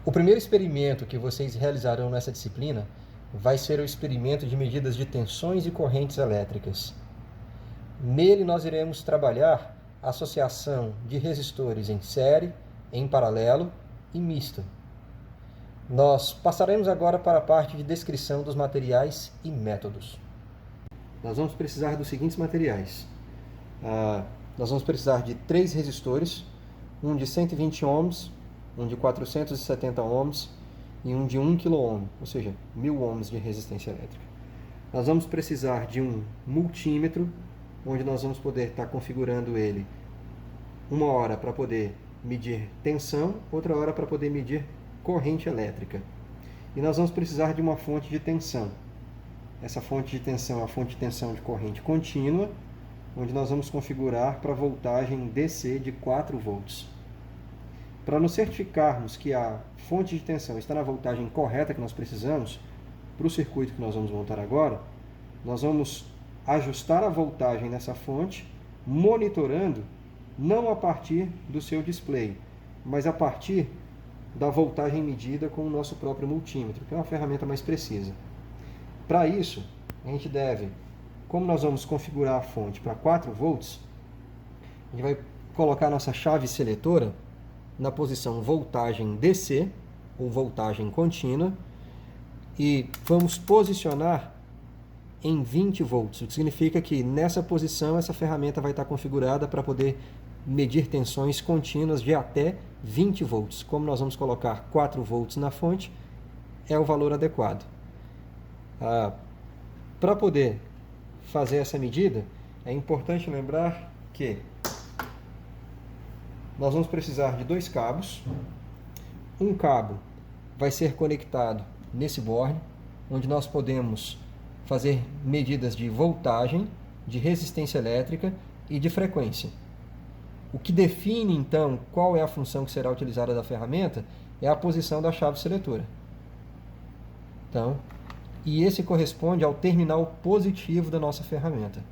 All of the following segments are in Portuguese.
O primeiro experimento que vocês realizarão nessa disciplina vai ser o experimento de medidas de tensões e correntes elétricas. Nele nós iremos trabalhar a associação de resistores em série, em paralelo e misto. Nós passaremos agora para a parte de descrição dos materiais e métodos. Nós vamos precisar dos seguintes materiais. Nós vamos precisar de 3 resistores, um de 120 ohms, um de 470 ohms e um de 1 kΩ, ou seja, 1000 ohms de resistência elétrica. Nós vamos precisar de um multímetro, onde nós vamos poder estar configurando ele uma hora para poder medir tensão, outra hora para poder medir corrente elétrica. E nós vamos precisar de uma fonte de tensão. Essa fonte de tensão é a fonte de tensão de corrente contínua, onde nós vamos configurar para voltagem DC de 4 volts. Para nos certificarmos que a fonte de tensão está na voltagem correta que nós precisamos, para o circuito que nós vamos montar agora, nós vamos ajustar a voltagem nessa fonte, monitorando não a partir do seu display, mas a partir da voltagem medida com o nosso próprio multímetro, que é uma ferramenta mais precisa. Para isso, a gente deve, como nós vamos configurar a fonte para 4 volts, a gente vai colocar a nossa chave seletora na posição voltagem DC, ou voltagem contínua, e vamos posicionar em 20 volts, o que significa que nessa posição essa ferramenta vai estar configurada para poder medir tensões contínuas de até 20 volts. Como nós vamos colocar 4 volts na fonte, é o valor adequado. Para poder fazer essa medida, é importante lembrar que nós vamos precisar de 2 cabos. Um cabo vai ser conectado nesse borne, onde nós podemos fazer medidas de voltagem, de resistência elétrica e de frequência. O que define, então, qual é a função que será utilizada da ferramenta é a posição da chave seletora. Então, e esse corresponde ao terminal positivo da nossa ferramenta.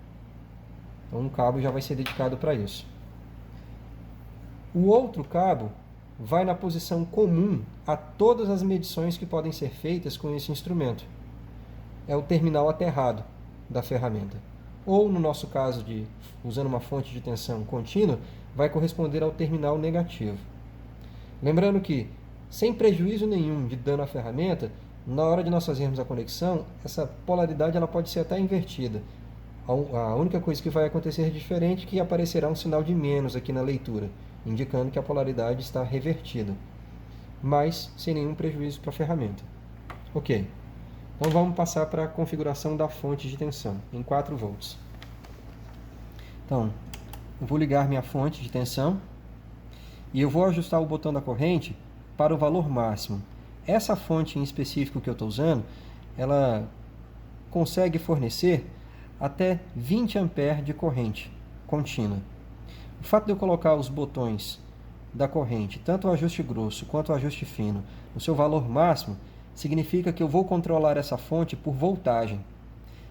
Então, um cabo já vai ser dedicado para isso. O outro cabo vai na posição comum a todas as medições que podem ser feitas com esse instrumento. É o terminal aterrado da ferramenta. Ou, no nosso caso, usando uma fonte de tensão contínua, vai corresponder ao terminal negativo. Lembrando que, sem prejuízo nenhum de dano à ferramenta, na hora de nós fazermos a conexão, essa polaridade ela pode ser até invertida. A única coisa que vai acontecer diferente é que aparecerá um sinal de menos aqui na leitura, indicando que a polaridade está revertida, mas sem nenhum prejuízo para a ferramenta. Ok, então vamos passar para a configuração da fonte de tensão, em 4 volts. Então, eu vou ligar minha fonte de tensão e eu vou ajustar o botão da corrente para o valor máximo. Essa fonte em específico que eu estou usando, ela consegue fornecer até 20 A de corrente contínua. O fato de eu colocar os botões da corrente, tanto o ajuste grosso quanto o ajuste fino, no seu valor máximo, significa que eu vou controlar essa fonte por voltagem.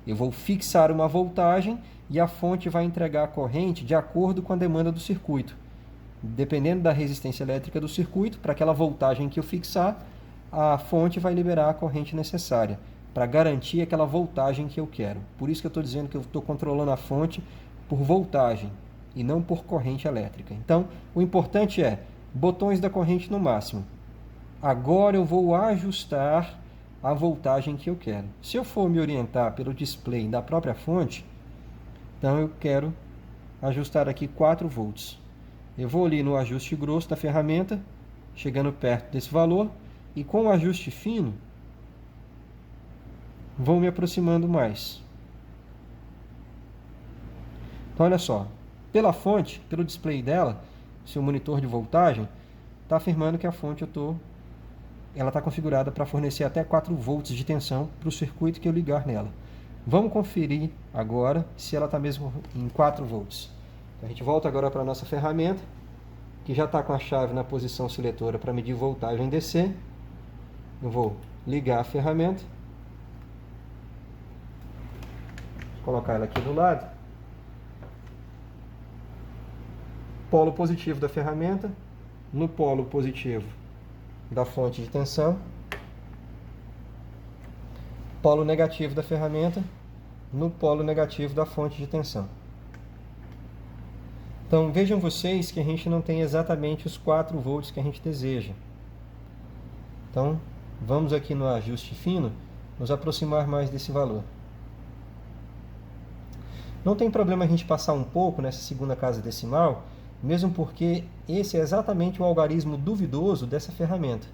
Eu vou fixar uma voltagem e a fonte vai entregar a corrente de acordo com a demanda do circuito. Dependendo da resistência elétrica do circuito, para aquela voltagem que eu fixar, a fonte vai liberar a corrente necessária para garantir aquela voltagem que eu quero. Por isso que eu estou dizendo que eu estou controlando a fonte por voltagem e não por corrente elétrica. Então, o importante é botões da corrente no máximo. Agora eu vou ajustar a voltagem que eu quero. Se eu for me orientar pelo display da própria fonte, então eu quero ajustar aqui 4 volts. Eu vou ali no ajuste grosso da ferramenta, chegando perto desse valor, e com o ajuste fino, vou me aproximando mais. Então, olha só, pela fonte, pelo display dela, seu monitor de voltagem, está afirmando que a fonte ela está configurada para fornecer até 4 volts de tensão para o circuito que eu ligar nela. Vamos conferir agora se ela está mesmo em 4 volts. Então, a gente volta agora para a nossa ferramenta, que já está com a chave na posição seletora para medir voltagem DC. Eu vou ligar a ferramenta, vou colocar ela aqui do lado. Polo positivo da ferramenta. No polo positivo, da fonte de tensão, polo negativo da ferramenta no polo negativo da fonte de tensão. Então vejam vocês que a gente não tem exatamente os 4 volts que a gente deseja. Então vamos aqui no ajuste fino nos aproximar mais desse valor. Não tem problema a gente passar um pouco nessa segunda casa decimal, mesmo porque esse é exatamente o algarismo duvidoso dessa ferramenta.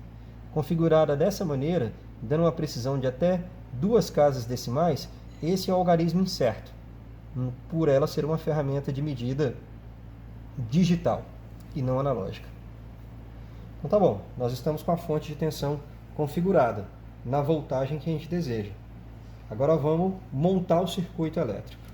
Configurada dessa maneira, dando uma precisão de até 2 casas decimais, esse é o algarismo incerto, por ela ser uma ferramenta de medida digital e não analógica. Então tá bom, nós estamos com a fonte de tensão configurada na voltagem que a gente deseja. Agora vamos montar o circuito elétrico.